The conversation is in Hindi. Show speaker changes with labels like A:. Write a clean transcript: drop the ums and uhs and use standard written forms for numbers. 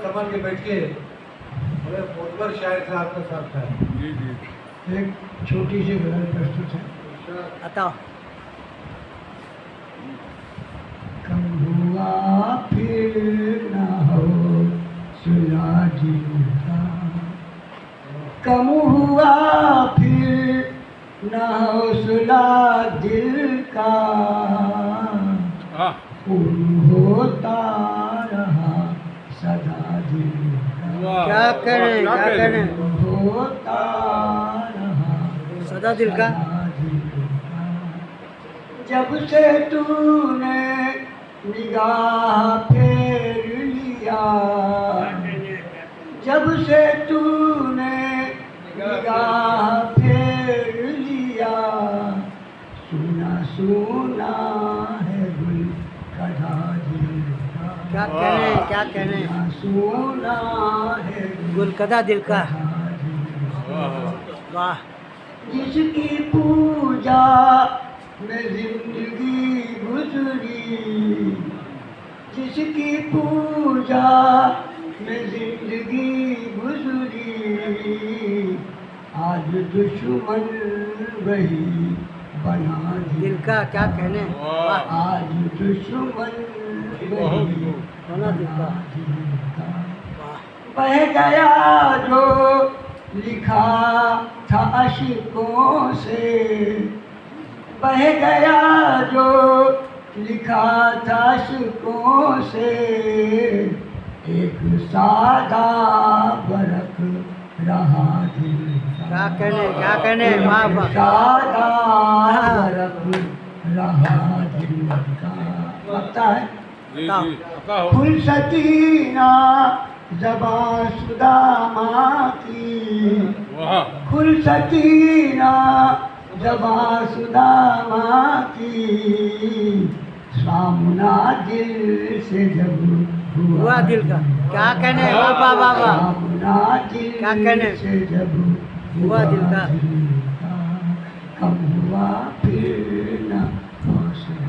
A: संभाल के बैठिए, बड़े मोतबर शायर से आपका साथ है।
B: जी जी।
C: एक छोटी सी गजल प्रस्तुत है।
D: बताओ।
C: कम हुआ फिर न हो सुला दिल का, कम हुआ फिर न हो सुला दिल का,
B: हाँ
C: खून होता रहा सदा दिल का,
B: वाह,
D: क्या करें,
B: वाह,
D: क्या करें?
C: होता रहा
D: सदा दिल का।
C: दिल का। जब से तूने निगाह फेर लिया, जब से तूने निगाह फेर लिया, सुना सुना है गुल कढ़ा दिल का,
D: क्या करें, क्या करें?
C: सुना सुना है
D: गुलकदा दिल का।
C: कढ़ा दिल का।
B: वाह
D: वाह।
C: जिसकी पूजा में जिंदगी गुजरी, जिसकी पूजा में जिंदगी गुजरी, आज दुश्मन वही बना
D: दिल का क्या कहने।
B: वाह।
C: आज दुश्मन वही
D: बना दिल का।
C: दिल का।
D: वाह।
C: बह गया जो लिखा था अश्कों से, बह गया जो लिखा था अश्कों से, एक सादा बरक रहा दिल का,
D: क्या कहने, क्या कहने। वाह
C: एक
D: वाह।
C: सादा बरक रहा दिल का। लगता है
B: जी जी, पता हो।
C: फुल सकीना ज़बां सुदामा की,
B: वाह
C: फुल सकीना ज़बां सुदामा की, सामना दिल से जब
D: हुआ दिल का। क्या कहने। वाह वाह वाह वाह।
C: सामना
D: क्या
C: दिल
D: कहने?
C: से जब
D: हुआ दिल का।
C: कम हुआ फिर न हौसला